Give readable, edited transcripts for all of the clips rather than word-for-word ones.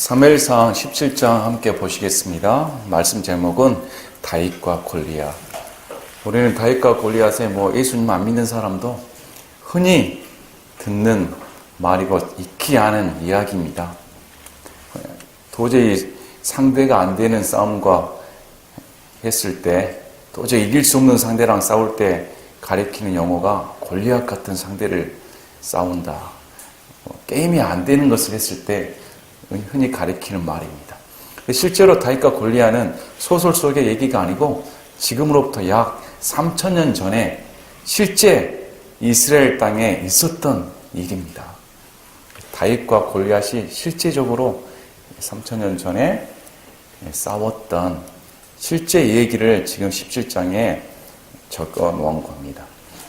사무엘상 17장 함께 보시겠습니다. 말씀 제목은 다윗과 골리앗. 우리는 다윗과 골리앗의 예수님 안 믿는 사람도 흔히 듣는 말이고 익히 아는 이야기입니다. 도저히 상대가 안 되는 싸움과 했을 때, 도저히 이길 수 없는 상대랑 싸울 때 가리키는 용어가 골리앗 같은 상대를 싸운다. 게임이 안 되는 것을 했을 때 흔히 가리키는 말입니다. 실제로 다윗과 골리앗은 소설 속의 얘기가 아니고 지금으로부터 약 3000년 전에 실제 이스라엘 땅에 있었던 일입니다. 다윗과 골리앗이 실제적으로 3000년 전에 싸웠던 실제 얘기를 지금 17장에 적어 놓은 겁니다.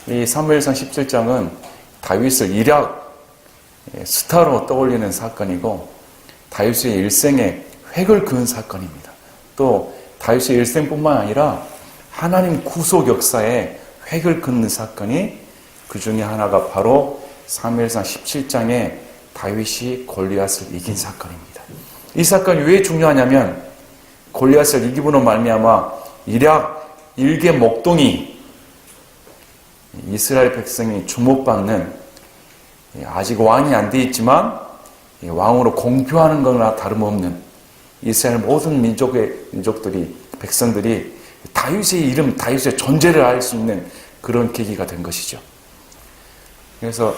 이 사무엘상 17장은 다윗을 일약 스타로 떠올리는 사건이고 다윗의 일생에 획을 그은 사건입니다. 또 다윗의 일생뿐만 아니라 하나님 구속 역사에 획을 긋는 사건이 그 중에 하나가 바로 사무엘상 17장에 다윗이 골리앗을 이긴 사건입니다. 이 사건이 왜 중요하냐면 골리앗을 이기므로 말미암아 일약 일개 목동이 이스라엘 백성이 주목받는, 아직 왕이 안 돼 있지만 왕으로 공표하는 거나 다름없는 이스라엘 모든 민족들이, 백성들이 다윗의 이름, 다윗의 존재를 알 수 있는 그런 계기가 된 것이죠. 그래서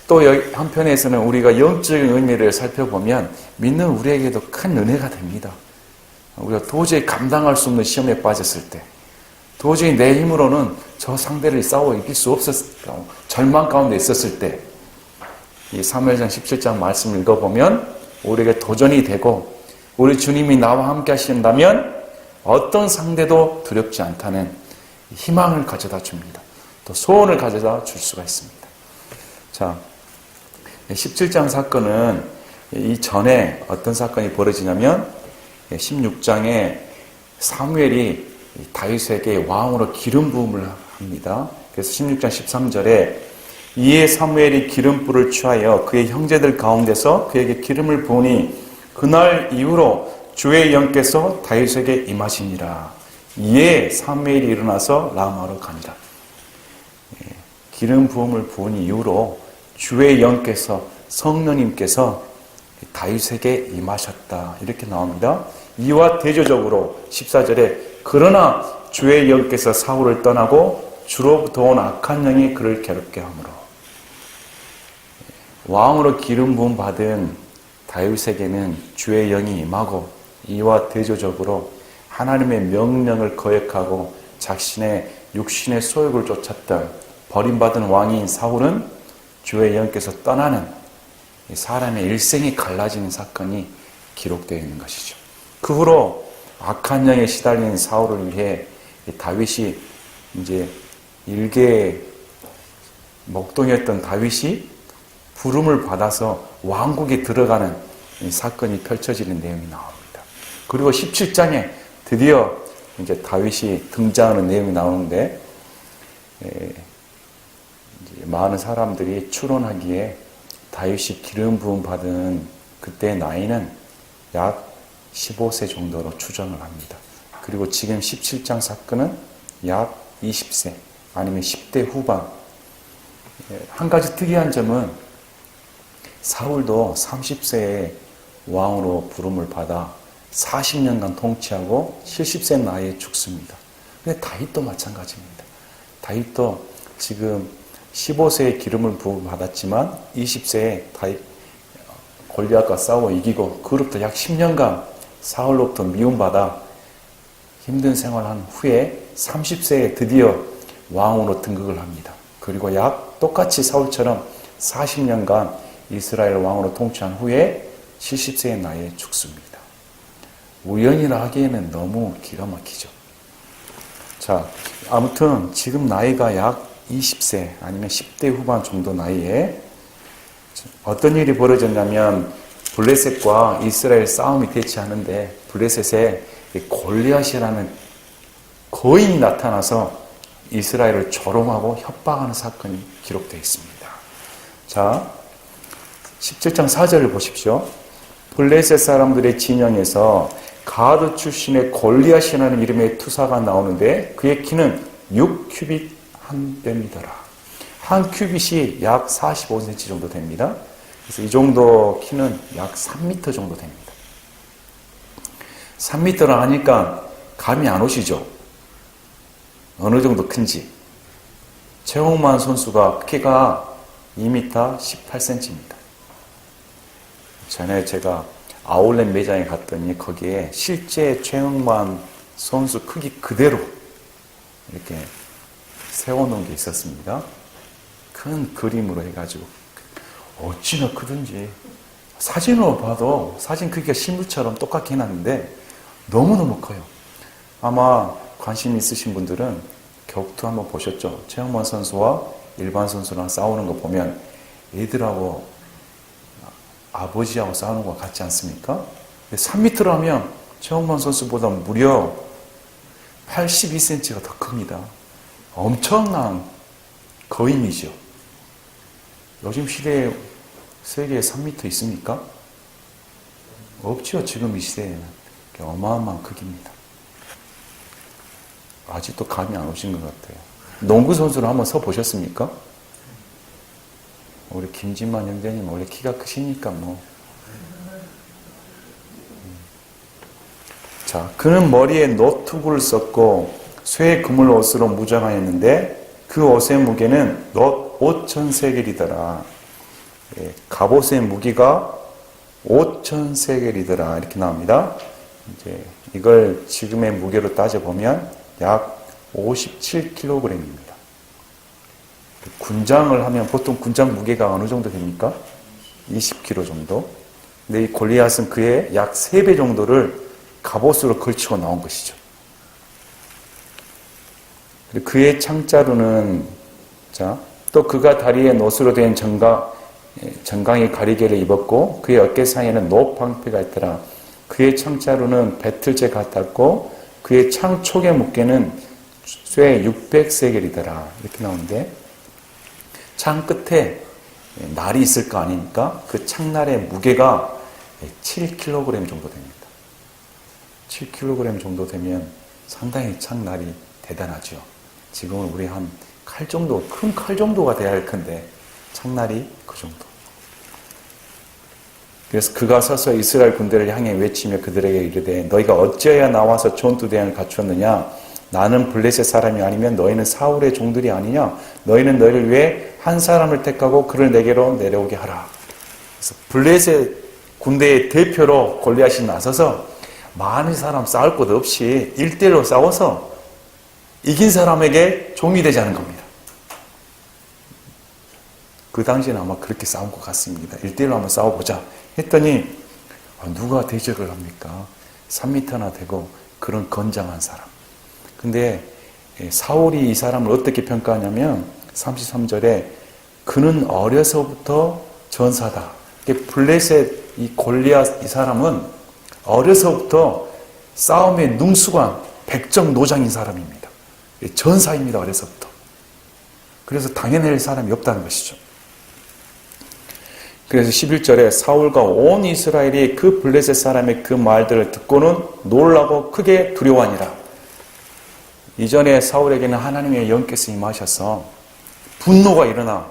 또 한편에서는 우리가 영적인 의미를 살펴보면 믿는 우리에게도 큰 은혜가 됩니다. 우리가 도저히 감당할 수 없는 시험에 빠졌을 때, 도저히 내 힘으로는 저 상대를 싸워 이길 수 없었을 때, 절망 가운데 있었을 때, 이 사무엘상 17장 말씀을 읽어보면 우리에게 도전이 되고 우리 주님이 나와 함께 하신다면 어떤 상대도 두렵지 않다는 희망을 가져다 줍니다. 또 소원을 가져다 줄 수가 있습니다. 자, 17장 사건은 이전에 어떤 사건이 벌어지냐면 16장에 사무엘이 다윗에게 왕으로 기름 부음을 합니다. 그래서 16장 13절에 이에 사무엘이 기름불을 취하여 그의 형제들 가운데서 그에게 기름을 부으니 그날 이후로 주의 영께서 다윗에게 임하시니라. 이에 사무엘이 일어나서 라마로 가니라. 기름 부음을 부은 이후로 주의 영께서, 성령님께서 다윗에게 임하셨다. 이렇게 나옵니다. 이와 대조적으로 14절에 그러나 주의 영께서 사울을 떠나고 주로부터 온 악한 영이 그를 괴롭게 하므로. 왕으로 기름 부음 받은 다윗에게는 주의 영이 임하고 이와 대조적으로 하나님의 명령을 거역하고 자신의 육신의 소욕을 쫓았던 버림받은 왕인 사울은 주의 영께서 떠나는 사람의 일생이 갈라지는 사건이 기록되어 있는 것이죠. 그 후로 악한 영에 시달린 사울을 위해 다윗이 이제 일개 목동이었던 다윗이 부름을 받아서 왕국에 들어가는 사건이 펼쳐지는 내용이 나옵니다. 그리고 17장에 드디어 이제 다윗이 등장하는 내용이 나오는데, 이제 많은 사람들이 추론하기에 다윗이 기름 부음 받은 그때 나이는 약 15세 정도로 추정을 합니다. 그리고 지금 17장 사건은 약 20세 아니면 10대 후반. 한 가지 특이한 점은 사울도 30세에 왕으로 부름을 받아 40년간 통치하고 70세 나이에 죽습니다. 근데 다윗도 마찬가지입니다. 다윗도 지금 15세에 기름을 부음받았지만 20세에 골리앗과 싸워 이기고 그로부터 약 10년간 사울로부터 미움받아 힘든 생활한 후에 30세에 드디어 왕으로 등극을 합니다. 그리고 약 똑같이 사울처럼 40년간 이스라엘 왕으로 통치한 후에 70세의 나이에 죽습니다. 우연이라 하기에는 너무 기가 막히죠. 자, 아무튼 지금 나이가 약 20세 아니면 10대 후반 정도 나이에 어떤 일이 벌어졌냐면 블레셋과 이스라엘 싸움이 대치하는데 블레셋에 골리앗이라는 거인이 나타나서 이스라엘을 조롱하고 협박하는 사건이 기록되어 있습니다. 자, 17장 4절을 보십시오. 블레셋 사람들의 진영에서 가드 출신의 골리앗이라는 이름의 투사가 나오는데 그의 키는 6큐빗 한 뼘이더라. 한 큐빗이 약 45cm 정도 됩니다. 그래서 이 정도 키는 약 3m 정도 됩니다. 3m라 하니까 감이 안 오시죠? 어느 정도 큰지. 최홍만 선수가 키가 2m 18cm입니다. 전에 제가 아울렛 매장에 갔더니 거기에 실제 최홍만 선수 크기 그대로 이렇게 세워놓은 게 있었습니다. 큰 그림으로 해가지고 어찌나 크든지 사진으로 봐도 사진 크기가 실물처럼 똑같게 해놨는데 너무너무 커요. 아마 관심 있으신 분들은 격투 한번 보셨죠? 최홍만 선수와 일반 선수랑 싸우는 거 보면 애들하고 아버지하고 싸우는 것 같지 않습니까? 3m라면 최홍만 선수보다 무려 82cm가 더 큽니다. 엄청난 거인이죠. 요즘 시대에 세계에 3m 있습니까? 없죠. 지금 이 시대에는. 어마어마한 크기입니다. 아직도 감이 안 오신 것 같아요. 농구 선수를 한번 서보셨습니까? 우리 김진만 형제님 원래 키가 크시니까 뭐. 자, 그는 머리에 노트구를 썼고 쇠 그물 옷으로 무장하였는데 그 옷의 무게는 놋 5,000세겔이더라. 예, 갑옷의 무게가 5,000세겔이더라. 이렇게 나옵니다. 이제 이걸 지금의 무게로 따져보면 약 57kg입니다. 군장을 하면 보통 군장 무게가 어느 정도 됩니까? 20kg 정도. 근데 이 골리앗은 그의 약 3배 정도를 갑옷으로 걸치고 나온 것이죠. 그리고 그의 창자루는, 자, 또 그가 다리에 놋으로 된 정강이 가리개를 입었고 그의 어깨 사이에는 놋 방패가 있더라. 그의 창자루는 배틀째 같았고 그의 창촉의 무게는 쇠 600세겔이더라. 이렇게 나오는데 창 끝에 날이 있을 거 아닙니까? 그 창날의 무게가 7kg 정도 됩니다. 7kg 정도 되면 상당히 창날이 대단하죠. 지금은 우리 한 칼 정도, 큰 칼 정도가 돼야 할 텐데 창날이 그 정도. 그래서 그가 서서 이스라엘 군대를 향해 외치며 그들에게 이르되 너희가 어찌하여 나와서 전투대항을 갖추었느냐? 나는 블레셋 사람이 아니면 너희는 사울의 종들이 아니냐? 너희는 너희를 위해 한 사람을 택하고 그를 내게로 내려오게 하라. 그래서 블레셋 군대의 대표로 골리앗이 나서서 많은 사람 싸울 것 없이 1대1로 싸워서 이긴 사람에게 종이 되자는 겁니다. 그 당시에는 아마 그렇게 싸운 것 같습니다. 1대1로 한번 싸워보자 했더니 누가 대적을 합니까? 3m나 되고 그런 건장한 사람. 근데 사울이 이 사람을 어떻게 평가하냐면 33절에 그는 어려서부터 전사다. 블레셋 이 골리앗 이 사람은 어려서부터 싸움에 능숙한 백정노장인 사람입니다. 전사입니다. 어려서부터. 그래서 당해낼 사람이 없다는 것이죠. 그래서 11절에 사울과 온 이스라엘이 그 블레셋 사람의 그 말들을 듣고는 놀라고 크게 두려워하니라. 이전에 사울에게는 하나님의 영께서 임하셔서 분노가 일어나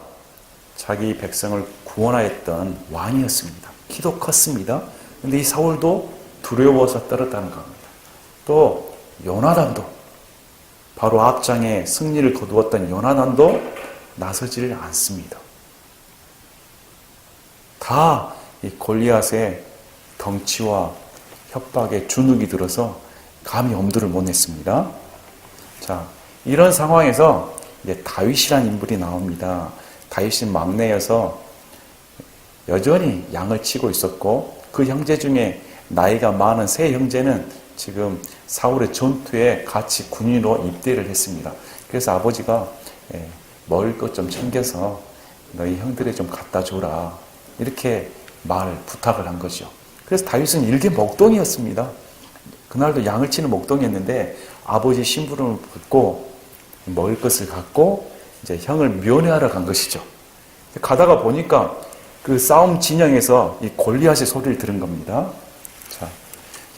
자기 백성을 구원하였던 왕이었습니다. 키도 컸습니다. 그런데 이 사울도 두려워서 떨었다는 겁니다. 또 요나단도 바로 앞장에 승리를 거두었던 요나단도 나서지를 않습니다. 다 이 골리앗의 덩치와 협박에 주눅이 들어서 감히 엄두를 못 냈습니다. 자, 이런 상황에서 이제 다윗이라는 인물이 나옵니다. 다윗은 막내여서 여전히 양을 치고 있었고 그 형제 중에 나이가 많은 세 형제는 지금 사울의 전투에 같이 군인으로 입대를 했습니다. 그래서 아버지가 먹을 것 좀 챙겨서 너희 형들에 좀 갖다 줘라. 이렇게 부탁을 한 거죠. 그래서 다윗은 일개 목동이었습니다. 그날도 양을 치는 목동이었는데 아버지 심부름을 받고 먹을 것을 갖고 이제 형을 면회하러 간 것이죠. 가다가 보니까 그 싸움 진영에서 이 골리앗의 소리를 들은 겁니다. 자,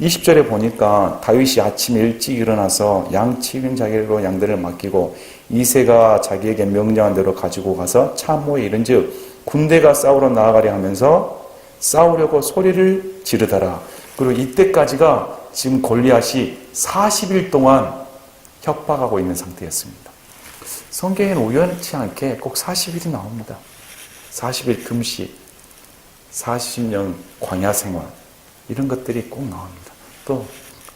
20절에 보니까 다윗이 아침에 일찍 일어나서 양 책임자기로 양들을 맡기고 이새가 자기에게 명령한 대로 가지고 가서 참호에 이른즉 군대가 싸우러 나아가려 하면서 싸우려고 소리를 지르더라. 그리고 이때까지가 지금 골리앗이 40일 동안 협박하고 있는 상태였습니다. 성경에는 우연치 않게 꼭 40일이 나옵니다. 40일 금식, 40년 광야 생활, 이런 것들이 꼭 나옵니다. 또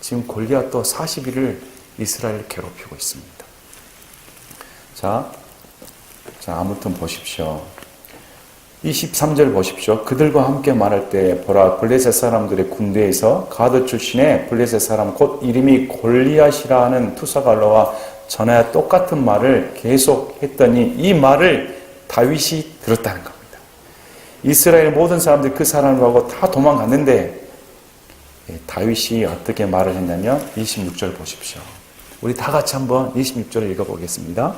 지금 골리앗도 40일을 이스라엘을 괴롭히고 있습니다. 자, 아무튼 보십시오. 23절 보십시오. 그들과 함께 말할 때 보라 블레셋 사람들의 군대에서 가드 출신의 블레셋 사람 곧 이름이 골리앗이라 하는 투사가 올라와 전하여 똑같은 말을 계속 했더니 이 말을 다윗이 들었다는 겁니다. 이스라엘 모든 사람들이 그 사람을 보고 다 도망갔는데 다윗이 어떻게 말을 했냐면 26절 보십시오. 우리 다 같이 한번 26절을 읽어보겠습니다.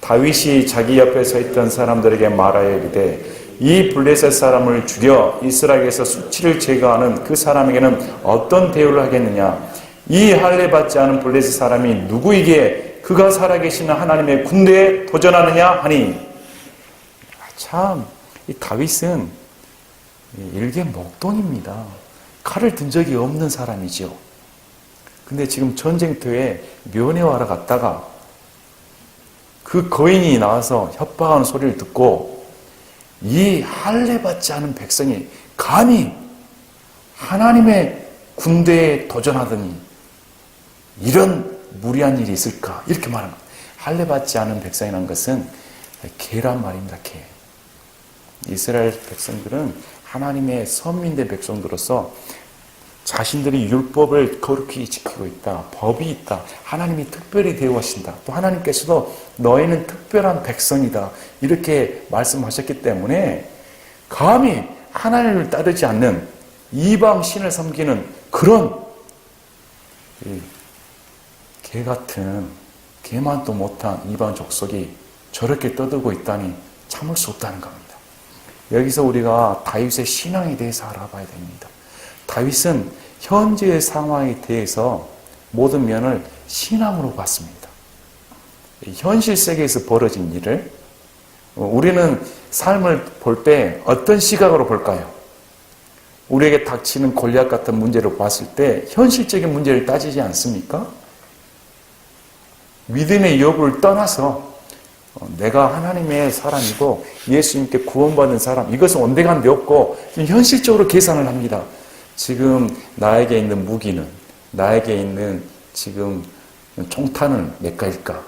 다윗이 자기 옆에 서 있던 사람들에게 말하여 이르되 이 블레셋 사람을 죽여 이스라엘에서 수치를 제거하는 그 사람에게는 어떤 대우를 하겠느냐? 이 할례 받지 않은 블레셋 사람이 누구이기에 그가 살아계시는 하나님의 군대에 도전하느냐 하니. 참, 이 다윗은 일개 목동입니다. 칼을 든 적이 없는 사람이죠. 근데 지금 전쟁터에 면회하러 갔다가 그 거인이 나와서 협박하는 소리를 듣고 이 할례 받지 않은 백성이 감히 하나님의 군대에 도전하더니 이런 무리한 일이 있을까? 이렇게 말합니다. 할례 받지 않은 백성이라는 것은 개란 말입니다. 개. 이스라엘 백성들은 하나님의 선민된 백성들로서 자신들이 율법을 거룩히 지키고 있다. 법이 있다. 하나님이 특별히 대우하신다. 또 하나님께서도 너희는 특별한 백성이다. 이렇게 말씀하셨기 때문에 감히 하나님을 따르지 않는 이방 신을 섬기는 그런 개 같은 개만도 못한 이방 족속이 저렇게 떠들고 있다니 참을 수 없다는 겁니다. 여기서 우리가 다윗의 신앙에 대해서 알아봐야 됩니다. 다윗은 현재의 상황에 대해서 모든 면을 신앙으로 봤습니다. 현실 세계에서 벌어진 일을 우리는 삶을 볼 때 어떤 시각으로 볼까요? 우리에게 닥치는 골리앗 같은 문제를 봤을 때 현실적인 문제를 따지지 않습니까? 믿음의 여부를 떠나서 내가 하나님의 사람이고 예수님께 구원받은 사람, 이것은 온데간데 없고 현실적으로 계산을 합니다. 지금 나에게 있는 무기는, 나에게 있는 지금 총탄은 몇 가일까?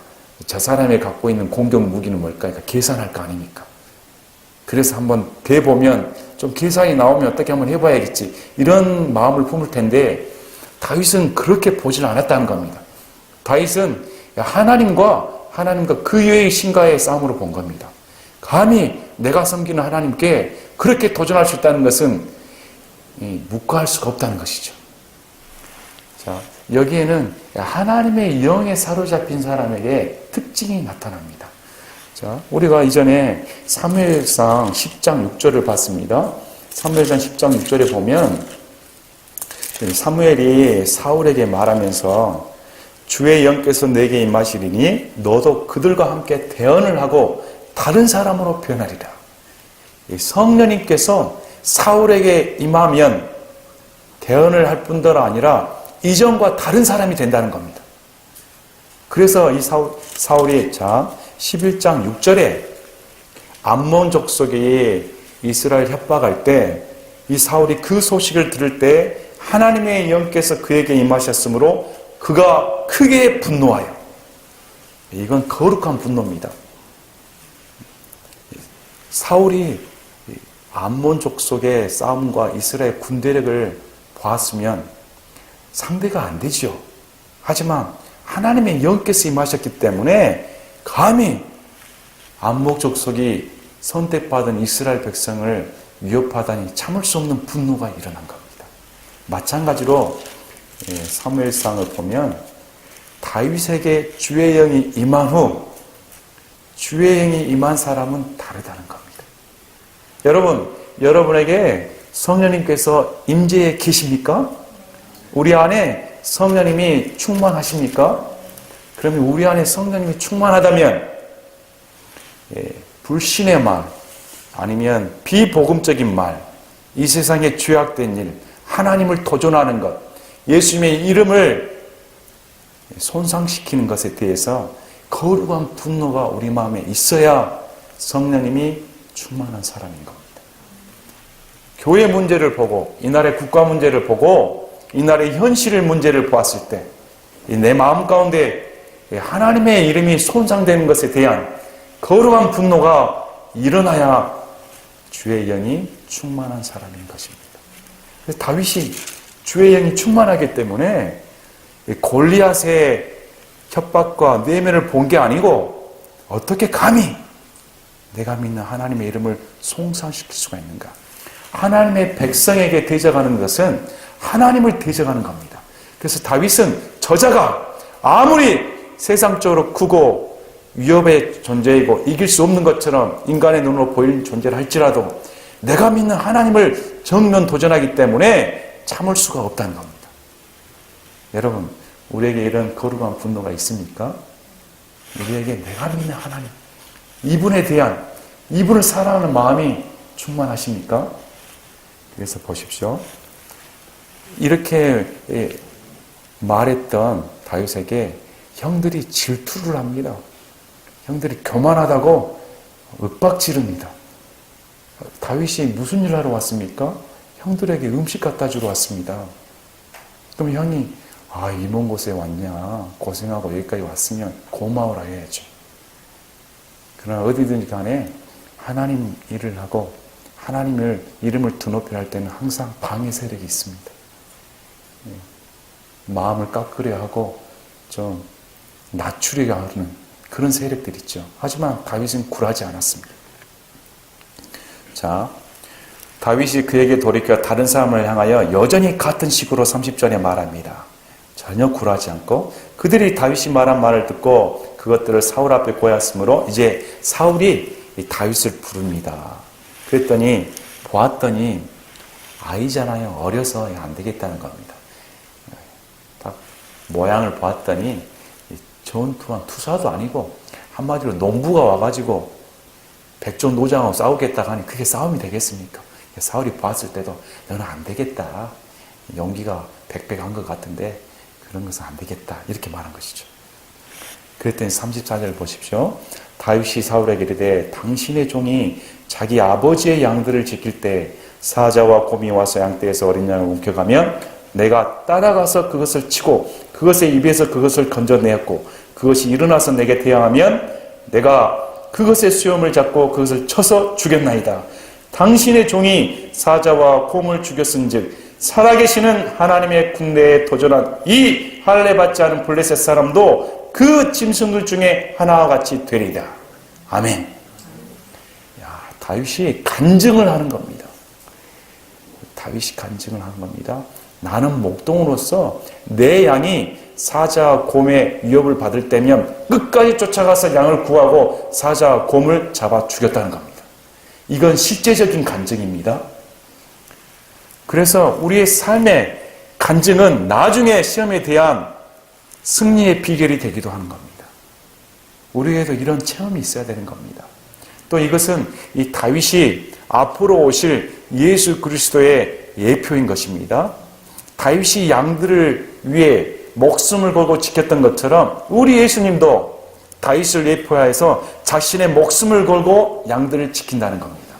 저 사람이 갖고 있는 공격 무기는 뭘까? 그러니까 계산할 거 아닙니까? 그래서 한번 대보면 좀 계산이 나오면 어떻게 한번 해봐야겠지. 이런 마음을 품을 텐데 다윗은 그렇게 보질 않았다는 겁니다. 다윗은 하나님과 그 이외의 신과의 싸움으로 본 겁니다. 감히 내가 섬기는 하나님께 그렇게 도전할 수 있다는 것은 묵과할 수가 없다는 것이죠. 자, 여기에는 하나님의 영에 사로잡힌 사람에게 특징이 나타납니다. 자, 우리가 이전에 사무엘상 10장 6절을 봤습니다. 사무엘상 10장 6절에 보면 사무엘이 사울에게 말하면서 주의 영께서 내게 임하시리니 너도 그들과 함께 대언을 하고 다른 사람으로 변하리라. 성령님께서 사울에게 임하면 대언을 할 뿐더러 아니라 이전과 다른 사람이 된다는 겁니다. 그래서 이 사울이 11장 6절에 암몬 족속이 이스라엘 협박할 때 이 사울이 그 소식을 들을 때 하나님의 영께서 그에게 임하셨으므로 그가 크게 분노하여, 이건 거룩한 분노입니다. 사울이 암몬 족속의 싸움과 이스라엘 군대력을 보았으면 상대가 안 되죠. 하지만 하나님의 영께서 임하셨기 때문에 감히 암몬 족속이 선택받은 이스라엘 백성을 위협하다니 참을 수 없는 분노가 일어난 겁니다. 마찬가지로 사무엘상을 보면 다윗에게 주의 영이 임한 후 주의 영이 임한 사람은 다르다는 겁니다. 여러분, 여러분에게 성령님께서 임재해 계십니까? 우리 안에 성령님이 충만하십니까? 그러면 우리 안에 성령님이 충만하다면 불신의 말, 아니면 비복음적인 말, 이 세상에 죄악된 일, 하나님을 도전하는 것, 예수님의 이름을 손상시키는 것에 대해서 거룩한 분노가 우리 마음에 있어야 성령님이 충만한 사람인 겁니다. 교회 문제를 보고, 이 나라의 국가 문제를 보고, 이 나라의 현실의 문제를 보았을 때 내 마음 가운데 하나님의 이름이 손상되는 것에 대한 거룩한 분노가 일어나야 주의 영이 충만한 사람인 것입니다. 그래서 다윗이 주의 영이 충만하기 때문에 골리앗의 협박과 내면을 본 게 아니고 어떻게 감히 내가 믿는 하나님의 이름을 송상시킬 수가 있는가? 하나님의 백성에게 대적하는 것은 하나님을 대적하는 겁니다. 그래서 다윗은 저자가 아무리 세상적으로 크고 위협의 존재이고 이길 수 없는 것처럼 인간의 눈으로 보이는 존재를 할지라도 내가 믿는 하나님을 정면 도전하기 때문에 참을 수가 없다는 겁니다. 여러분, 우리에게 이런 거룩한 분노가 있습니까? 우리에게 내가 믿는 하나님, 이분에 대한, 이분을 사랑하는 마음이 충만하십니까? 그래서 보십시오. 이렇게 말했던 다윗에게 형들이 질투를 합니다. 형들이 교만하다고 윽박지릅니다. 다윗이 무슨 일 하러 왔습니까? 형들에게 음식 갖다 주러 왔습니다. 그럼 형이 이 먼 곳에 왔냐, 고생하고 여기까지 왔으면 고마워라 해야죠. 그러나 어디든지 간에 하나님 일을 하고 하나님을 이름을 드높여 할 때는 항상 방해 세력이 있습니다. 마음을 깎으려 하고 좀 낮추려고 하는 그런 세력들이 있죠. 하지만 다윗은 굴하지 않았습니다. 자, 다윗이 그에게 돌이켜 다른 사람을 향하여 여전히 같은 식으로 30절에 말합니다. 전혀 굴하지 않고 그들이 다윗이 말한 말을 듣고 그것들을 사울 앞에 고했으므로 이제 사울이 다윗을 부릅니다. 그랬더니 보았더니 아이잖아요. 어려서 안 되겠다는 겁니다. 딱 모양을 보았더니 전투한 투사도 아니고 한마디로 농부가 와가지고 백종 노장하고 싸우겠다 하니 그게 싸움이 되겠습니까? 사울이 봤을 때도 너는 안 되겠다. 용기가 백백한 것 같은데 그런 것은 안 되겠다. 이렇게 말한 것이죠. 그랬더니 34절 보십시오. 다윗이 사울에게 이르되 당신의 종이 자기 아버지의 양들을 지킬 때 사자와 곰이 와서 양떼에서 어린 양을 움켜가면 내가 따라가서 그것을 치고 그것의 입에서 그것을 건져내었고 그것이 일어나서 내게 대항하면 내가 그것의 수염을 잡고 그것을 쳐서 죽였나이다. 당신의 종이 사자와 곰을 죽였은즉 살아계시는 하나님의 군대에 도전한 이 할례 받지 않은 블레셋 사람도 그 짐승들 중에 하나와 같이 되리이다. 아멘. 다윗이 간증을 하는 겁니다. 다윗이 간증을 하는 겁니다. 나는 목동으로서 내 양이 사자와 곰의 위협을 받을 때면 끝까지 쫓아가서 양을 구하고 사자와 곰을 잡아 죽였다는 겁니다. 이건 실제적인 간증입니다. 그래서 우리의 삶의 간증은 나중에 시험에 대한 승리의 비결이 되기도 하는 겁니다. 우리에게도 이런 체험이 있어야 되는 겁니다. 또 이것은 이 다윗이 앞으로 오실 예수 그리스도의 예표인 것입니다. 다윗이 양들을 위해 목숨을 걸고 지켰던 것처럼 우리 예수님도 다윗을 예표하여서 자신의 목숨을 걸고 양들을 지킨다는 겁니다.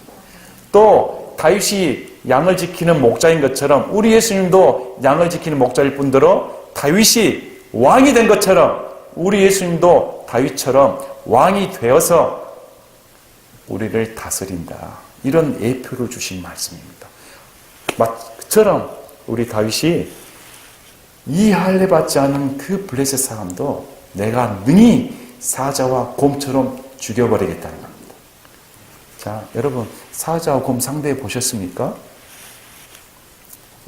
또 다윗이 양을 지키는 목자인 것처럼 우리 예수님도 양을 지키는 목자일 뿐더러 다윗이 왕이 된 것처럼 우리 예수님도 다윗처럼 왕이 되어서 우리를 다스린다. 이런 예표를 주신 말씀입니다. 그처럼 우리 다윗이 이 할례 받지 않은 그 블레셋 사람도 내가 능히 사자와 곰처럼 죽여버리겠다는 겁니다. 자, 여러분 사자와 곰 상대해 보셨습니까?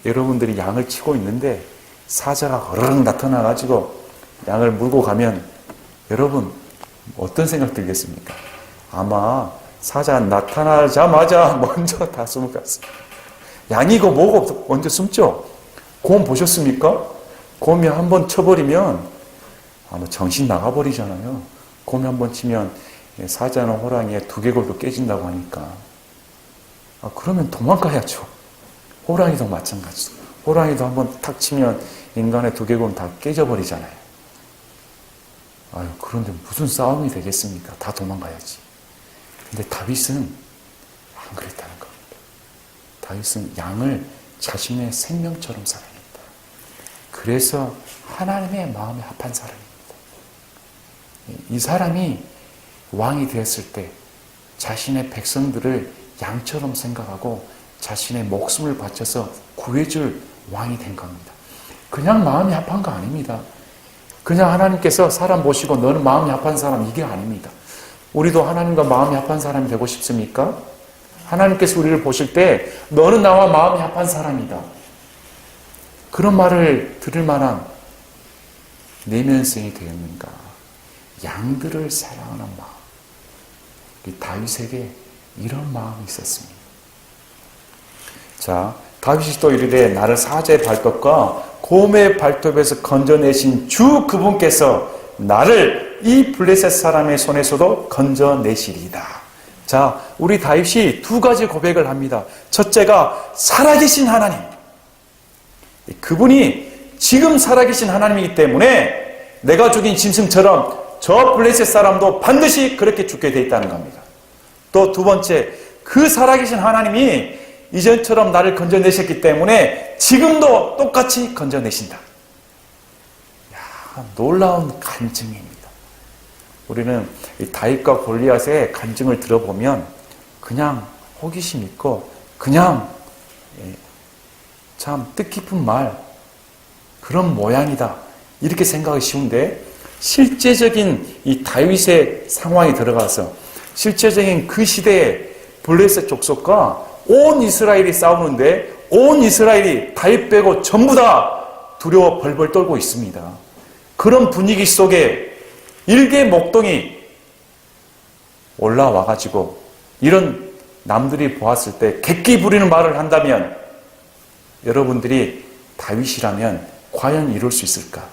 여러분들이 양을 치고 있는데 사자가 어르륵 나타나가지고 양을 물고 가면 여러분 어떤 생각 들겠습니까? 아마 사자 나타나자마자 먼저 다 숨어갔어요. 양이고 뭐고 먼저 숨죠. 곰 보셨습니까? 곰이 한번 쳐버리면 아마 정신 나가버리잖아요. 곰이 한번 치면 사자나 호랑이의 두개골도 깨진다고 하니까 그러면 도망가야죠. 호랑이도 마찬가지죠. 호랑이도 한번 탁 치면 인간의 두개골은 다 깨져버리잖아요. 그런데 무슨 싸움이 되겠습니까? 다 도망가야지. 근데 다윗은 안 그랬다는 겁니다. 다윗은 양을 자신의 생명처럼 사랑했다. 그래서 하나님의 마음에 합한 사람입니다. 이 사람이 왕이 되었을 때 자신의 백성들을 양처럼 생각하고 자신의 목숨을 바쳐서 구해줄 왕이 된 겁니다. 그냥 마음이 합한 거 아닙니다. 그냥 하나님께서 사람 보시고 너는 마음이 합한 사람, 이게 아닙니다. 우리도 하나님과 마음이 합한 사람이 되고 싶습니까? 하나님께서 우리를 보실 때 너는 나와 마음이 합한 사람이다. 그런 말을 들을 만한 내면성이 되었는가? 양들을 사랑하는 마음. 이 다윗에게 이런 마음이 있었습니다. 자, 다윗이 또 이르되 나를 사자의 발톱과 곰의 발톱에서 건져내신 주 그분께서 나를 이 블레셋 사람의 손에서도 건져내시리이다. 자, 우리 다윗이 두 가지 고백을 합니다. 첫째가 살아계신 하나님. 그분이 지금 살아계신 하나님이기 때문에 내가 죽인 짐승처럼 저 블레셋 사람도 반드시 그렇게 죽게 돼 있다는 겁니다. 또 두 번째, 그 살아계신 하나님이 이전처럼 나를 건져내셨기 때문에 지금도 똑같이 건져내신다. 놀라운 간증입니다. 우리는 이 다윗과 골리앗의 간증을 들어보면 그냥 호기심 있고 그냥 참 뜻깊은 말, 그런 모양이다, 이렇게 생각하기 쉬운데 실제적인 이 다윗의 상황에 들어가서 실제적인 그 시대의 블레셋 족속과 온 이스라엘이 싸우는데 온 이스라엘이 다윗 빼고 전부 다 두려워 벌벌 떨고 있습니다. 그런 분위기 속에 일개 목동이 올라와가지고 이런 남들이 보았을 때 객기 부리는 말을 한다면 여러분들이 다윗이라면 과연 이룰 수 있을까?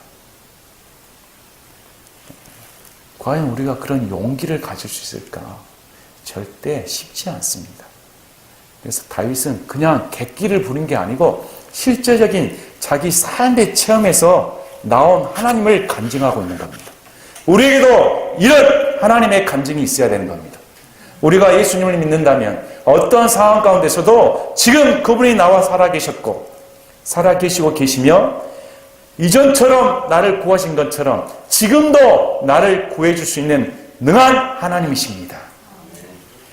과연 우리가 그런 용기를 가질 수 있을까? 절대 쉽지 않습니다. 그래서 다윗은 그냥 객기를 부린 게 아니고 실제적인 자기 삶의 체험에서 나온 하나님을 간증하고 있는 겁니다. 우리에게도 이런 하나님의 간증이 있어야 되는 겁니다. 우리가 예수님을 믿는다면 어떤 상황 가운데서도 지금 그분이 나와 살아계셨고 살아계시고 계시며 이전처럼 나를 구하신 것처럼 지금도 나를 구해줄 수 있는 능한 하나님이십니다.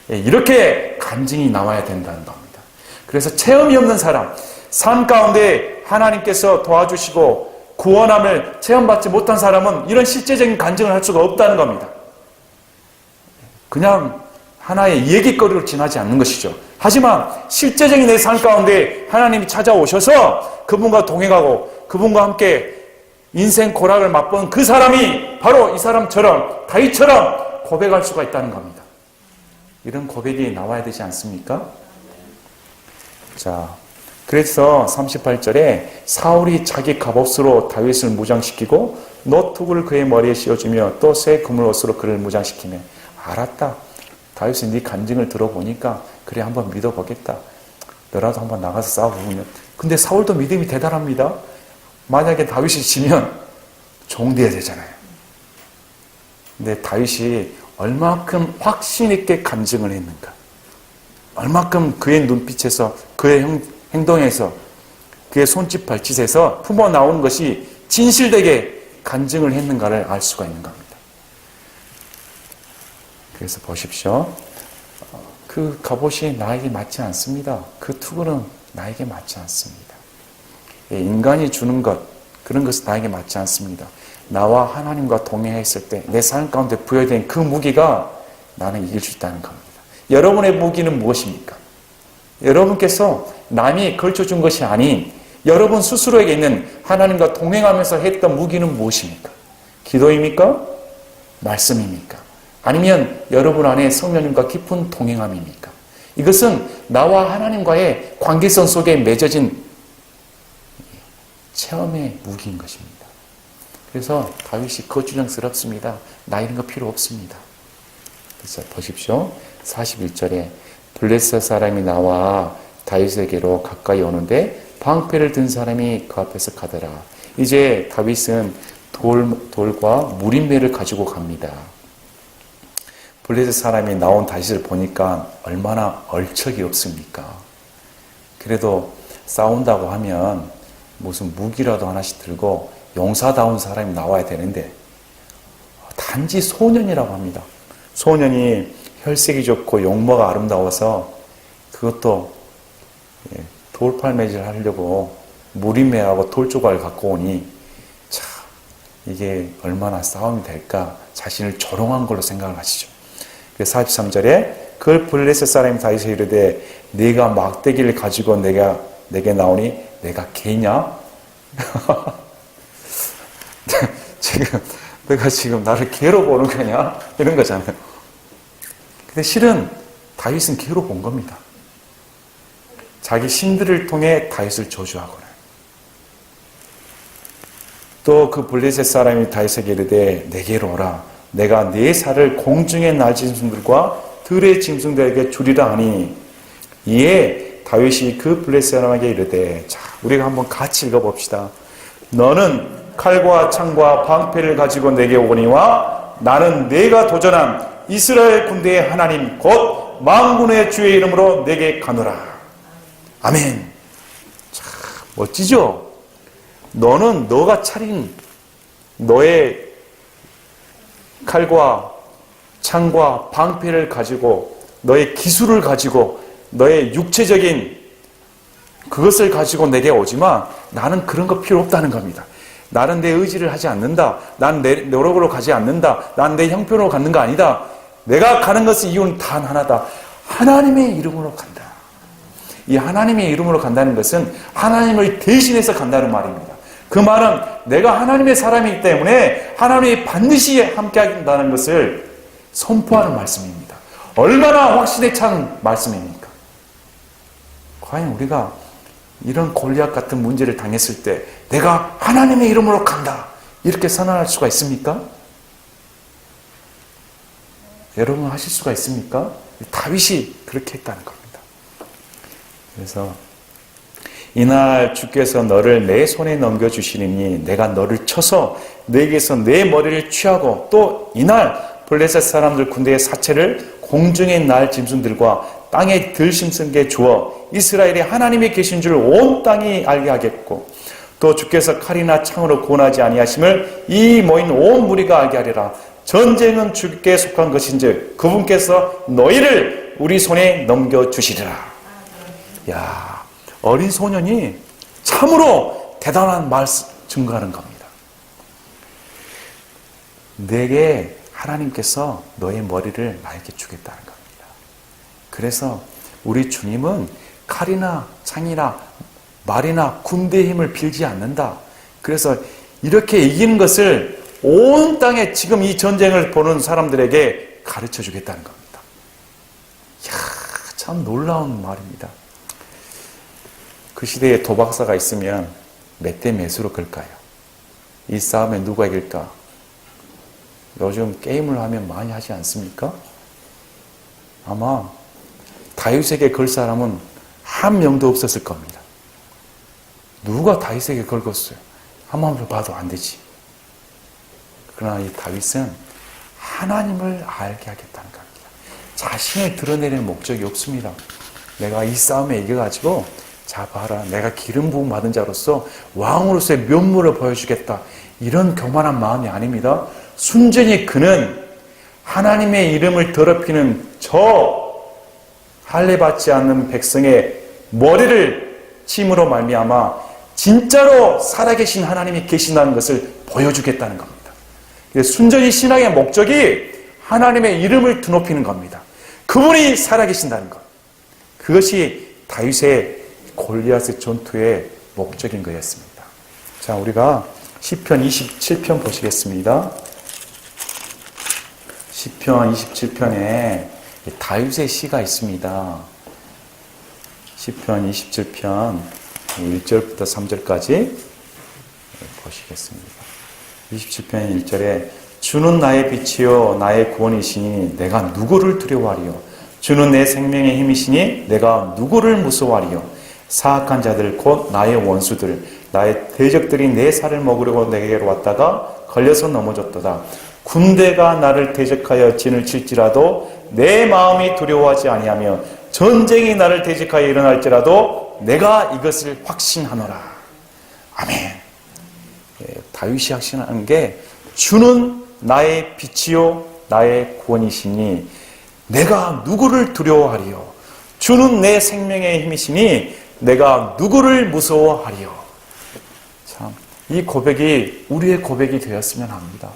이렇게 간증이 나와야 된다는 겁니다. 그래서 체험이 없는 사람, 삶 가운데 하나님께서 도와주시고 구원함을 체험받지 못한 사람은 이런 실제적인 간증을 할 수가 없다는 겁니다. 그냥 하나의 얘기거리로 지나지 않는 것이죠. 하지만 실제적인 내 삶 가운데 하나님이 찾아오셔서 그분과 동행하고 그분과 함께 인생 고락을 맛본 그 사람이 바로 이 사람처럼 다윗처럼 고백할 수가 있다는 겁니다. 이런 고백이 나와야 되지 않습니까? 자, 그래서 38절에 사울이 자기 갑옷으로 다윗을 무장시키고 노투구를 그의 머리에 씌워주며 또 새 그물 옷으로 그를 무장시키며 알았다. 다윗은 네 간증을 들어보니까 그래 한번 믿어보겠다. 너라도 한번 나가서 싸워보면. 근데 사울도 믿음이 대단합니다. 만약에 다윗이 지면 종 돼야 되잖아요. 근데 다윗이 얼마큼 확신 있게 간증을 했는가. 얼마큼 그의 눈빛에서 그의 행동에서 그의 손짓 발짓에서 품어나오는 것이 진실되게 간증을 했는가를 알 수가 있는 겁니다. 그래서 보십시오. 그 갑옷이 나에게 맞지 않습니다. 그 투구는 나에게 맞지 않습니다. 인간이 주는 것, 그런 것은 나에게 맞지 않습니다. 나와 하나님과 동행했을 때 내 삶 가운데 부여된 그 무기가 나는 이길 수 있다는 겁니다. 여러분의 무기는 무엇입니까? 여러분께서 남이 걸쳐준 것이 아닌 여러분 스스로에게 있는 하나님과 동행하면서 했던 무기는 무엇입니까? 기도입니까? 말씀입니까? 아니면 여러분 안에 성령님과 깊은 동행함입니까? 이것은 나와 하나님과의 관계성 속에 맺어진 체험의 무기인 것입니다. 그래서 다윗이 거추장스럽습니다. 나 이런 거 필요 없습니다. 그래서 보십시오. 41절에 블레셋 사람이 나와 다윗에게로 가까이 오는데 방패를 든 사람이 그 앞에서 가더라. 이제 다윗은 돌과 무림매를 가지고 갑니다. 블레셋 사람이 나온 다윗을 보니까 얼마나 얼척이 없습니까? 그래도 싸운다고 하면 무슨 무기라도 하나씩 들고 용사다운 사람이 나와야 되는데 단지 소년이라고 합니다. 소년이 혈색이 좋고 용모가 아름다워서 그것도 돌팔매질 하려고 무림매하고 돌조각을 갖고 오니 참 이게 얼마나 싸움이 될까 자신을 조롱한 걸로 생각을 하시죠. 그래서 43절에 그 블레셋 사람이 다윗에게 이르되 네가 막대기를 가지고 내게 나오니 내가 개냐? 내가 지금 나를 개로 보는 거냐? 이런 거잖아요. 근데 실은 다윗은 개로 본 겁니다. 자기 신들을 통해 다윗을 저주하거나 또 그 블레셋 사람이 다윗에게 이르되 내게로 오라. 내가 네 살을 공중의 날짐승들과 들의 짐승들에게 주리라 하니 이에 다윗이 그 블레셋 사람에게 이르되 자 우리가 한번 같이 읽어봅시다. 너는 칼과 창과 방패를 가지고 내게 오거니와 나는 내가 도전한 이스라엘 군대의 하나님 곧 만군의 주의 이름으로 내게 가노라. 아멘. 참 멋지죠? 너는 너가 차린 너의 칼과 창과 방패를 가지고 너의 기술을 가지고 너의 육체적인 그것을 가지고 내게 오지만 나는 그런 거 필요 없다는 겁니다. 나는 내 의지를 하지 않는다. 난 내 노력으로 가지 않는다. 난 내 형편으로 가는 거 아니다. 내가 가는 것은 이유는 단 하나다. 하나님의 이름으로 간다. 이 하나님의 이름으로 간다는 것은 하나님을 대신해서 간다는 말입니다. 그 말은 내가 하나님의 사람이기 때문에 하나님이 반드시 함께 한다는 것을 선포하는 말씀입니다. 얼마나 확신에 찬 말씀입니까? 과연 우리가 이런 골리앗 같은 문제를 당했을 때 내가 하나님의 이름으로 간다 이렇게 선언할 수가 있습니까? 여러분 하실 수가 있습니까? 다윗이 그렇게 했다는 겁니다. 그래서 이날 주께서 너를 내 손에 넘겨주시니 내가 너를 쳐서 내게서 내 머리를 취하고 또 이날 블레셋 사람들 군대의 사체를 공중에 날 짐승들과 땅에 들짐승에게 주어 이스라엘이 하나님이 계신 줄 온 땅이 알게 하겠고 또 주께서 칼이나 창으로 구원하지 아니하심을 이 모인 온 무리가 알게 하리라. 전쟁은 주께 속한 것인즉 그분께서 너희를 우리 손에 넘겨주시리라. 야, 어린 소년이 참으로 대단한 말씀 증거하는 겁니다. 내게 하나님께서 너의 머리를 나에게 주겠다는 겁니다. 그래서 우리 주님은 칼이나 창이나 말이나 군대의 힘을 빌지 않는다. 그래서 이렇게 이기는 것을 온 땅에 지금 이 전쟁을 보는 사람들에게 가르쳐 주겠다는 겁니다. 이야, 참 놀라운 말입니다. 그 시대에 도박사가 있으면 몇 대 몇으로 걸까요? 이 싸움에 누가 이길까? 요즘 게임을 하면 많이 하지 않습니까? 아마 다윗에게 걸 사람은 한 명도 없었을 겁니다. 누가 다윗에게 걸었어요? 한번 봐도 안 되지. 그러나 이 다윗은 하나님을 알게 하겠다는 겁니다. 자신을 드러내는 목적이 없습니다. 내가 이 싸움에 이겨가지고 자 봐라 내가 기름 부음 받은 자로서 왕으로서의 면모를 보여주겠다. 이런 교만한 마음이 아닙니다. 순전히 그는 하나님의 이름을 더럽히는 저 할례받지 않는 백성의 머리를 침으로 말미암아 진짜로 살아계신 하나님이 계신다는 것을 보여주겠다는 겁니다. 순전히 신앙의 목적이 하나님의 이름을 드높이는 겁니다. 그분이 살아계신다는 것. 그것이 다윗의 골리앗의 전투의 목적인 거였습니다. 자, 우리가 시편 27편 보시겠습니다. 시편 27편에 다윗의 시가 있습니다. 시편 27편 1절부터 3절까지 보시겠습니다. 27편 1절에 주는 나의 빛이요 나의 구원이시니 내가 누구를 두려워하리요. 주는 내 생명의 힘이시니 내가 누구를 무서워하리요. 사악한 자들 곧 나의 원수들 나의 대적들이 내 살을 먹으려고 내게로 왔다가 걸려서 넘어졌도다. 군대가 나를 대적하여 진을 칠지라도 내 마음이 두려워하지 아니하며 전쟁이 나를 대적하여 일어날지라도 내가 이것을 확신하노라. 아멘. 다윗이 확신한 게 주는 나의 빛이요 나의 구원이시니 내가 누구를 두려워하리요. 주는 내 생명의 힘이시니 내가 누구를 무서워하리요. 참, 이 고백이 우리의 고백이 되었으면 합니다.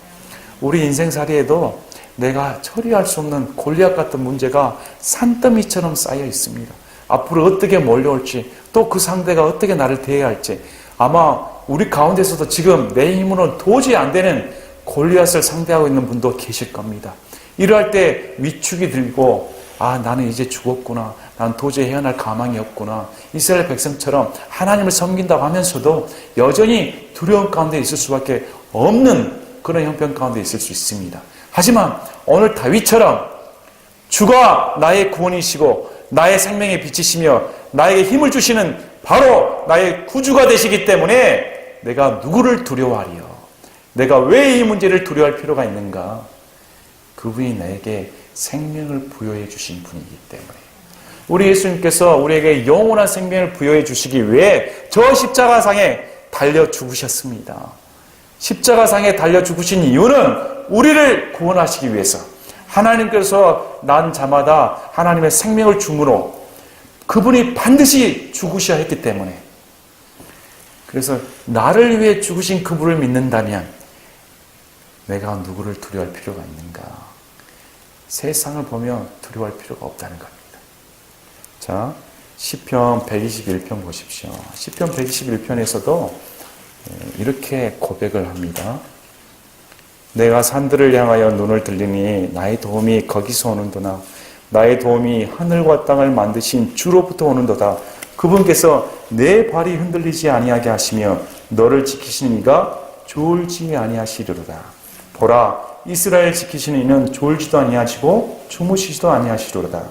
우리 인생살이에도 내가 처리할 수 없는 골리앗 같은 문제가 산더미처럼 쌓여 있습니다. 앞으로 어떻게 몰려올지, 또 그 상대가 어떻게 나를 대해야 할지, 아마 우리 가운데서도 지금 내 힘으로는 도저히 안 되는 골리앗을 상대하고 있는 분도 계실 겁니다. 이럴 때 위축이 들고, 나는 이제 죽었구나. 난 도저히 헤어날 가망이 없구나. 이스라엘 백성처럼 하나님을 섬긴다고 하면서도 여전히 두려움 가운데 있을 수밖에 없는 그런 형편 가운데 있을 수 있습니다. 하지만 오늘 다윗처럼 주가 나의 구원이시고 나의 생명의 빛이시며 나에게 힘을 주시는 바로 나의 구주가 되시기 때문에 내가 누구를 두려워하리요. 내가 왜 이 문제를 두려워할 필요가 있는가? 그분이 나에게 생명을 부여해 주신 분이기 때문에. 우리 예수님께서 우리에게 영원한 생명을 부여해 주시기 위해 저 십자가상에 달려 죽으셨습니다. 십자가상에 달려 죽으신 이유는 우리를 구원하시기 위해서, 하나님께서 난 자마다 하나님의 생명을 주므로 그분이 반드시 죽으셔야 했기 때문에, 그래서 나를 위해 죽으신 그분을 믿는다면 내가 누구를 두려워할 필요가 있는가? 세상을 보며 두려워할 필요가 없다는 겁니다. 자, 시편 121편 보십시오. 시편 121편에서도 이렇게 고백을 합니다. 내가 산들을 향하여 눈을 들리니 나의 도움이 거기서 오는도다. 나의 도움이 하늘과 땅을 만드신 주로부터 오는도다. 그분께서 내 발이 흔들리지 아니하게 하시며 너를 지키시는 이가 졸지 아니하시리로다. 보라, 이스라엘 지키시는 이는 졸지도 아니하시고 주무시지도 아니하시리로다.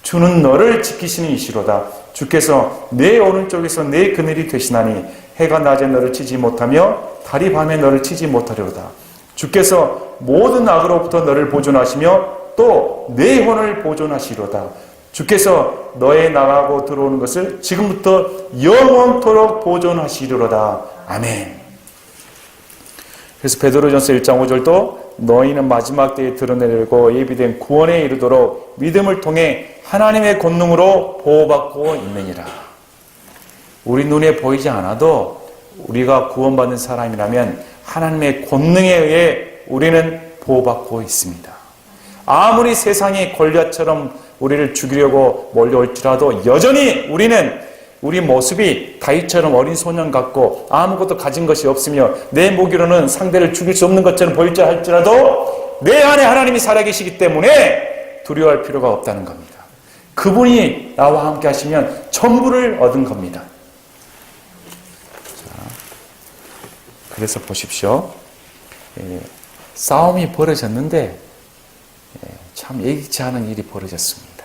주는 너를 지키시는 이시로다. 주께서 내 오른쪽에서 내 그늘이 되시나니 해가 낮에 너를 치지 못하며 달이 밤에 너를 치지 못하리로다. 주께서 모든 악으로부터 너를 보존하시며 또 내 혼을 보존하시리로다. 주께서 너의 나가고 들어오는 것을 지금부터 영원토록 보존하시리로다. 아멘. 그래서 베드로전서 1장 5절도 너희는 마지막 때에 드러내려고 예비된 구원에 이르도록 믿음을 통해 하나님의 권능으로 보호받고 있느니라. 우리 눈에 보이지 않아도 우리가 구원받는 사람이라면 하나님의 권능에 의해 우리는 보호받고 있습니다. 아무리 세상이 골리앗처럼 우리를 죽이려고 몰려올지라도 여전히 우리 모습이 다윗처럼 어린 소년 같고 아무것도 가진 것이 없으며 내 무기로는 상대를 죽일 수 없는 것처럼 보일지 할지라도 내 안에 하나님이 살아계시기 때문에 두려워할 필요가 없다는 겁니다. 그분이 나와 함께 하시면 전부를 얻은 겁니다. 자, 그래서 보십시오. 싸움이 벌어졌는데 참 예기치 않은 일이 벌어졌습니다.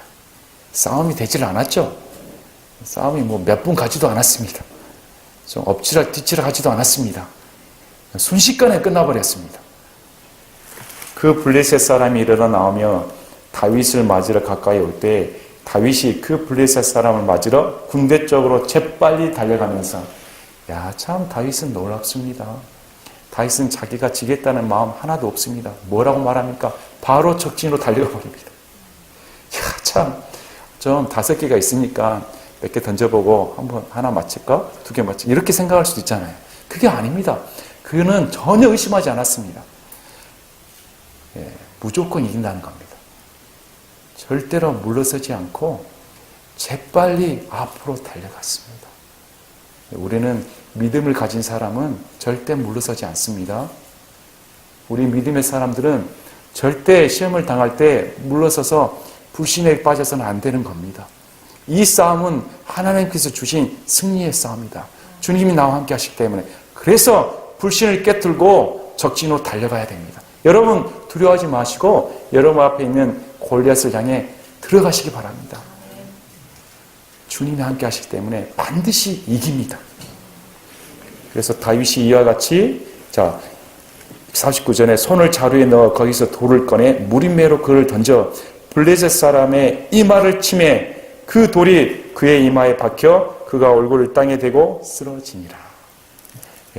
싸움이 되질 않았죠. 싸움이 몇 분 가지도 않았습니다. 좀 엎치락 뒤치락 하지도 않았습니다. 순식간에 끝나버렸습니다. 그 블레셋 사람이 일어나 나오며 다윗을 맞으러 가까이 올 때 다윗이 그 블레셋 사람을 맞으러 군대 쪽으로 재빨리 달려가면서 참 다윗은 놀랍습니다. 다윗은 자기가 지겠다는 마음 하나도 없습니다. 뭐라고 말합니까? 바로 적진으로 달려가 버립니다. 참, 좀 5개가 있으니까 몇 개 던져보고 하나 맞힐까? 2개 맞힐까? 이렇게 생각할 수도 있잖아요. 그게 아닙니다. 그는 전혀 의심하지 않았습니다. 무조건 이긴다는 겁니다. 절대로 물러서지 않고 재빨리 앞으로 달려갔습니다. 우리는 믿음을 가진 사람은 절대 물러서지 않습니다. 우리 믿음의 사람들은 절대 시험을 당할 때 물러서서 불신에 빠져서는 안 되는 겁니다. 이 싸움은 하나님께서 주신 승리의 싸움이다. 주님이 나와 함께 하시기 때문에. 그래서 불신을 깨뚫고 적진으로 달려가야 됩니다. 여러분 두려워하지 마시고 여러분 앞에 있는 골리앗을 향해 들어가시기 바랍니다. 주님이 함께 하시기 때문에 반드시 이깁니다. 그래서 다윗이 이와 같이 49절에 손을 자루에 넣어 거기서 돌을 꺼내 무림매로 그를 던져 블레셋 사람의 이마를 치매 그 돌이 그의 이마에 박혀 그가 얼굴을 땅에 대고 쓰러지니라.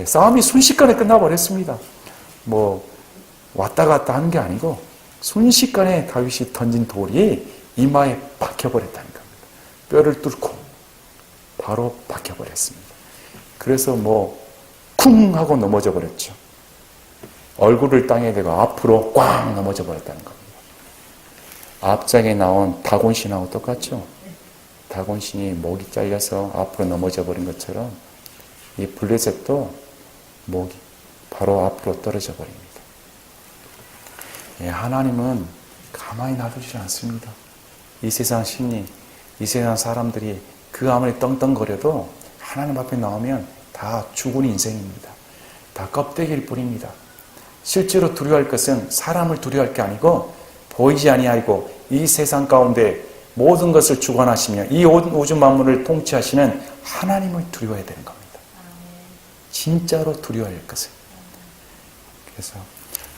싸움이 순식간에 끝나버렸습니다. 왔다 갔다 하는 게 아니고 순식간에 다윗이 던진 돌이 이마에 박혀버렸다는 겁니다. 뼈를 뚫고 바로 박혀버렸습니다. 그래서 쿵 하고 넘어져 버렸죠. 얼굴을 땅에 대고 앞으로 꽝 넘어져 버렸다는 겁니다. 앞장에 나온 다곤신하고 똑같죠. 다곤신이 목이 잘려서 앞으로 넘어져 버린 것처럼 이 블레셋도 목이 바로 앞으로 떨어져 버립니다. 하나님은 가만히 놔두지 않습니다. 이 세상 심리, 이 세상 사람들이 그 아무리 떵떵거려도 하나님 앞에 나오면 다 죽은 인생입니다. 다 껍데기일 뿐입니다. 실제로 두려워할 것은 사람을 두려워할 게 아니고 보이지 아니하고 이 세상 가운데 모든 것을 주관하시며 이 우주 만물을 통치하시는 하나님을 두려워해야 되는 겁니다. 진짜로 두려워할 것을. 그래서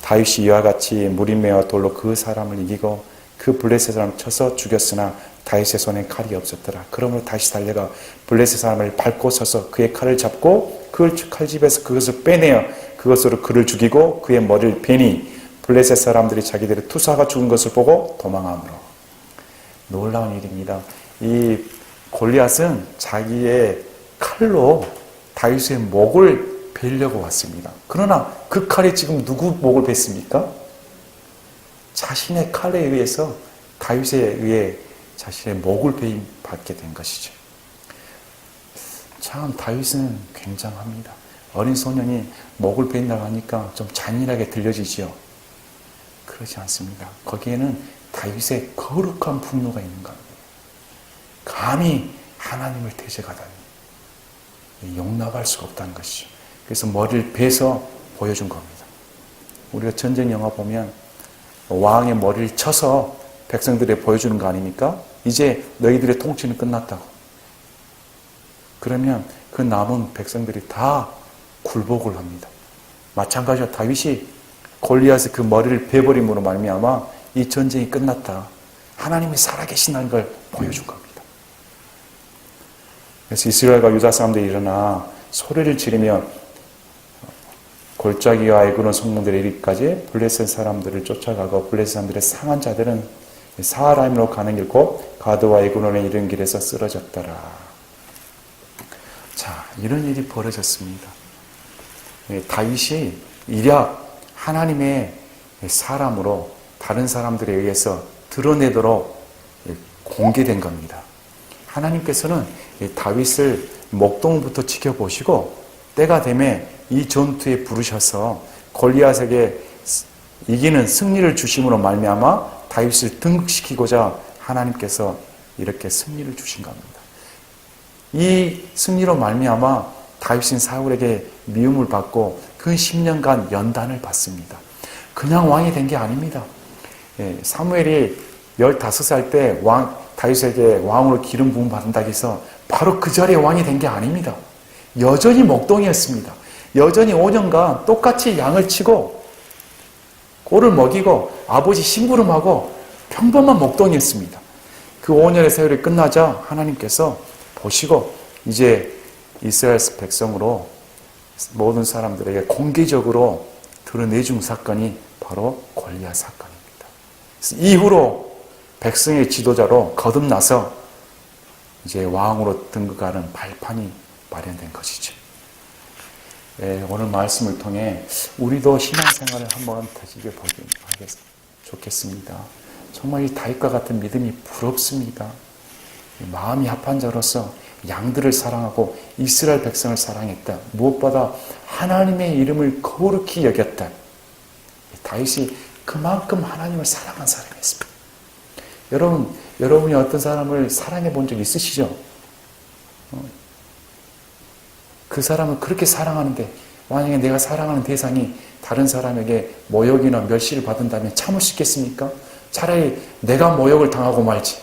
다윗이 이와 같이 무림매와 돌로 그 사람을 이기고 그 블레셋 사람을 쳐서 죽였으나 다윗의 손에 칼이 없었더라. 그러므로 다시 달려가 블레셋 사람을 밟고 서서 그의 칼을 잡고 그 칼집에서 그것을 빼내어 그것으로 그를 죽이고 그의 머리를 베니 블레셋 사람들이 자기들의 투사가 죽은 것을 보고 도망하므로. 놀라운 일입니다. 이 골리앗은 자기의 칼로 다윗의 목을 베려고 왔습니다. 그러나 그 칼이 지금 누구 목을 뱄습니까? 자신의 칼에 의해서 다윗에 의해 자신의 목을 받게 된 것이죠. 참 다윗은 굉장합니다. 어린 소년이 목을 베인다고 하니까 좀 잔인하게 들려지지요. 그렇지 않습니다. 거기에는 다윗의 거룩한 분노가 있는 겁니다. 감히 하나님을 대적하다니 용납할 수가 없다는 것이죠. 그래서 머리를 베서 보여준 겁니다. 우리가 전쟁 영화 보면 왕의 머리를 쳐서 백성들에 보여주는 거 아닙니까? 이제 너희들의 통치는 끝났다고. 그러면 그 남은 백성들이 다 굴복을 합니다. 마찬가지로 다윗이 골리앗의 그 머리를 베버림으로 말미암아 이 전쟁이 끝났다. 하나님이 살아계신다는 걸 보여준 겁니다. 그래서 이스라엘과 유다 사람들이 일어나 소리를 지르며 골짜기와 에그론 성문들에 이르기까지 블레셋 사람들을 쫓아가고 블레셋 사람들의 상한 자들은 사하라임으로 가는 길 곧 가드와 에그론에 이른 길에서 쓰러졌더라. 자, 이런 일이 벌어졌습니다. 다윗이 일약 하나님의 사람으로 다른 사람들에 의해서 드러내도록 공개된 겁니다. 하나님께서는 다윗을 목동부터 지켜보시고 때가 되면 이 전투에 부르셔서 골리앗에게 이기는 승리를 주심으로 말미암아 다윗을 등극시키고자 하나님께서 이렇게 승리를 주신 겁니다. 이 승리로 말미암아 다윗은 사울에게 미움을 받고 그 10년간 연단을 받습니다. 그냥 왕이 된 게 아닙니다. 사무엘이 15살 때 다윗에게 왕으로 기름 부음 받는다고 해서 바로 그 자리에 왕이 된 게 아닙니다. 여전히 목동이었습니다. 여전히 5년간 똑같이 양을 치고 꼴을 먹이고 아버지 심부름하고 평범한 목동이었습니다. 그 5년의 세월이 끝나자 하나님께서 보시고 이제 이스라엘 백성으로 모든 사람들에게 공개적으로 드러내준 사건이 바로 골리앗 사건입니다. 이후로 백성의 지도자로 거듭나서 이제 왕으로 등극하는 발판이 마련된 것이죠. 오늘 말씀을 통해 우리도 신앙생활을 한번 다시게 보기 좋겠습니다. 정말 이 다윗과 같은 믿음이 부럽습니다. 마음이 합한 자로서 양들을 사랑하고 이스라엘 백성을 사랑했다. 무엇보다 하나님의 이름을 거룩히 여겼다. 다윗이 그만큼 하나님을 사랑한 사람이었습니다. 여러분이 어떤 사람을 사랑해 본 적 있으시죠? 그 사람을 그렇게 사랑하는데 만약에 내가 사랑하는 대상이 다른 사람에게 모욕이나 멸시를 받는다면 참을 수 있겠습니까? 차라리 내가 모욕을 당하고 말지.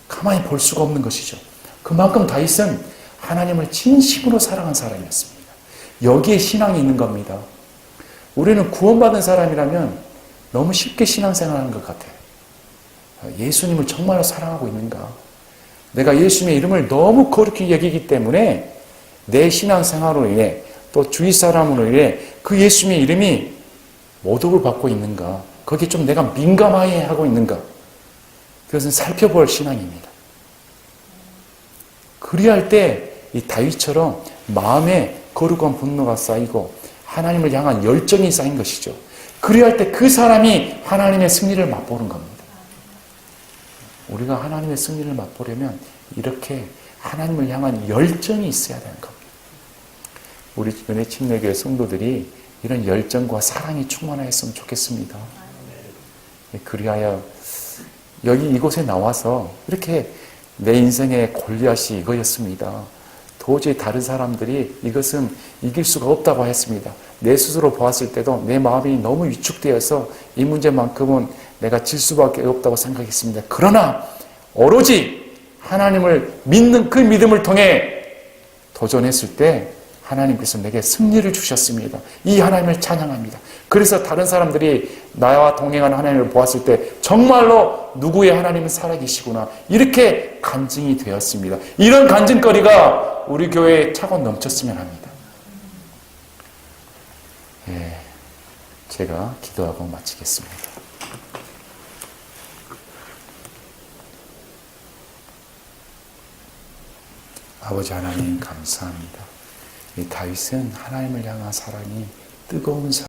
가만히 볼 수가 없는 것이죠. 그만큼 다윗은 하나님을 진심으로 사랑한 사람이었습니다. 여기에 신앙이 있는 겁니다. 우리는 구원받은 사람이라면 너무 쉽게 신앙생활하는 것 같아요. 예수님을 정말로 사랑하고 있는가? 내가 예수님의 이름을 너무 거룩히 여기기 때문에 내 신앙생활로 인해 또 주위 사람으로 인해 그 예수님의 이름이 모독을 받고 있는가? 거기에 좀 내가 민감하게 하고 있는가? 그것은 살펴볼 신앙입니다. 그리할 때 이 다윗처럼 마음에 거룩한 분노가 쌓이고 하나님을 향한 열정이 쌓인 것이죠. 그리할 때 그 사람이 하나님의 승리를 맛보는 겁니다. 우리가 하나님의 승리를 맛보려면 이렇게 하나님을 향한 열정이 있어야 되는 겁니다. 우리 은혜 침례교회 성도들이 이런 열정과 사랑이 충만하였으면 좋겠습니다. 그리하여 여기 이곳에 나와서 이렇게 내 인생의 골리앗이 이거였습니다. 도저히 다른 사람들이 이것은 이길 수가 없다고 했습니다. 내 스스로 보았을 때도 내 마음이 너무 위축되어서 이 문제만큼은 내가 질 수밖에 없다고 생각했습니다. 그러나 오로지 하나님을 믿는 그 믿음을 통해 도전했을 때 하나님께서 내게 승리를 주셨습니다. 이 하나님을 찬양합니다. 그래서 다른 사람들이 나와 동행하는 하나님을 보았을 때 정말로 누구의 하나님은 살아계시구나 이렇게 간증이 되었습니다. 이런 간증거리가 우리 교회에 차고 넘쳤으면 합니다. 예, 제가 기도하고 마치겠습니다. 아버지 하나님 감사합니다. 이 다윗은 하나님을 향한 사랑이 뜨거운 사랑